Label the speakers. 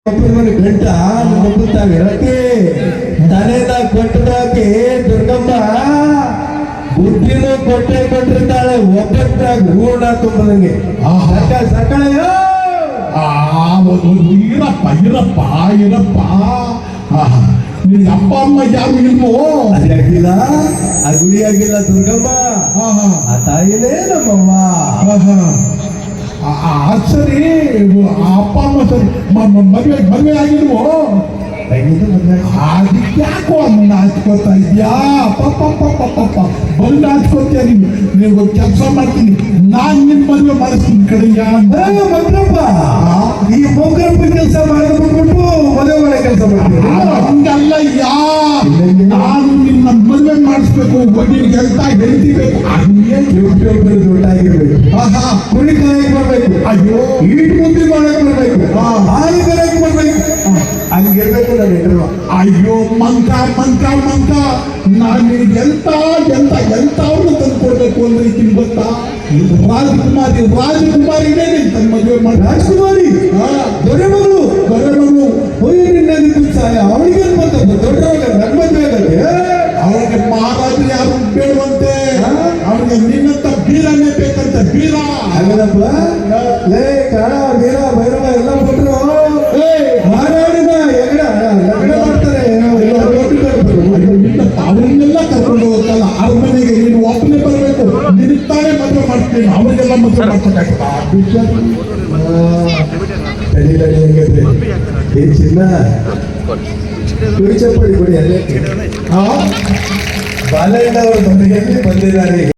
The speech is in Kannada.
Speaker 1: ಗಂಟ ನಂಬುತ್ತಾವಿರಕ್ಕೆ ತಲೆದ ಕೊಟ್ಟದಾಕೆ ದುರ್ಗಮ್ಮ ಬುದ್ಧಿನೂ ಕೊಟ್ಟಿರ್ತಾಳೆ ಒಬ್ಬಟ್ಟಾಗ ಹೂರ್ಣ ತುಂಬದಂಗೆ ಸಕಳ
Speaker 2: ಇರಪ್ಪ ಇರಪ್ಪ ಇರಪ್ಪ ನಿನ್ ಅಪ್ಪ ಅಮ್ಮ ಯಾರು ಇಲ್ವೋ?
Speaker 1: ಅದಾಗಿಲ್ಲ, ಆ ಗುಡಿ ಆಗಿಲ್ಲ ದುರ್ಗಮ್ಮ, ಆ ತಾಯಿನೇ ನಮ್ಮವ್ವ.
Speaker 2: ಸರಿ, ಅಪ್ಪ ಅಮ್ಮ ಸರಿ ಮದುವೆ ಆಗಿಲ್ವೋ? ಅದಕ್ಕೆ ಯಾಕೋ ಅನ್ನ ಹಚ್ಕೋತಾ ಇದ್ಯಾ? ಪಪ್ಪ ಬಂದು ಹಚ್ಕೋತೀಯ ನೀವು ಕೆಲಸ ಮಾಡ್ತೀನಿ, ನಾನು ನಿನ್ ಮದುವೆ ಮಾಡಿಸ್ತೀನಿ ಕಡೆಯ
Speaker 1: ಮಂತ್ರಪ್ಪ. ಈ ಮೊಗ್ಗಪ್ಪ ಕೆಲಸ ಮಾಡಿದ್ಬಿಟ್ಟು ಮದುವೆ ಮಾಡೋ ಕೆಲಸ ಮಾಡ್ತೀನಿ.
Speaker 2: ಹಂಗಲ್ಲ ಯಾ, ನಾನು ನಿನ್ನ ಮದುವೆ ಮಾಡಿಸ್ಬೇಕು, ಒಟ್ಟಿಗೆ ಕೆಲಸ ಹೇಳ್ತಿಬೇಕು.
Speaker 1: ಹಂಗೆ ದೊಡ್ಡಾಗಿರ್ಬೇಕು, ಕುಳಿಕಾಯಿ ಬರ್ಬೇಕು,
Speaker 2: ಅಯ್ಯೋ
Speaker 1: ಈಟ್ ಮುದ್ದೆ ಮಾಡಕ್ ಬರ್ಬೇಕು, ಹಾಲು ಬರಕ್ ಬರ್ಬೇಕು, ಹಂಗಿರ್ಬೇಕು ನಾನು ಹೆಂಡ್ರು.
Speaker 2: ಅಯ್ಯೋ ಮಂಕ ನಾನು ಎಂತವ್ರು ತಂದು ಕೊಡ್ಬೇಕು ಅಂದ್ರೆ ಇದೀನಿ ಗೊತ್ತಾ? ರಾಜಕುಮಾರಿನೇ ತನ್ನ ಮದುವೆ ಮಾಡಿ.
Speaker 1: ರಾಜಕುಮಾರಿ ದೊರೆ ಮಗಳು ಸಹಾಯ ಅವಳಿಗೆ ದೊಡ್ಡವಾಗ ನನ್ನ ಮದುವೆ ಆಗತ್ತೆ.
Speaker 2: ಅವಳಿಗೆ ಮಹಾರಾಜ ಯಾರು ಬೇಡವಂತೆ, ಅವನಿಗೆ ನಿನ್ನಂತ ಬೀರನ್ನೇ ಬೇಕಂತೆ. ಬೀರ
Speaker 1: ಹಾಗೇನಪ್ಪ, ಲೇ ಕಾಳ ಬೀರ ಭೈರವ ಎಲ್ಲ ಕೊಟ್ಟರು ಹಾರಾಡಿದ ಹೆಗಡ ಲಗ್ನ ಮಾಡ್ತಾರೆ.
Speaker 2: ಅವರನ್ನೆಲ್ಲ ಕರ್ಕೊಂಡು ಹೋಗಲ್ಲ ಅರಮನೆಗೆ, ನೀನು ಒಬ್ಬನೇ ಬರಬೇಕು. ನಿನ್ತಾನೆ ಮದುವೆ ಮಾಡ್ತೀನಿ, ಅವರಿಗೆಲ್ಲ ಮದುವೆ ಮಾಡ್ಬೇಕಾಗ್ತಾ.
Speaker 1: ಏ ಚಿನ್ನ ಕುರಿ ಚಪ್ಪಡಿ ಕೊಡಿ ಅಲ್ಲೇ ಬಾಲಯ್ಯನವರು ಮನೆಯಲ್ಲಿ ಬಂದಿದ್ದಾರೆ.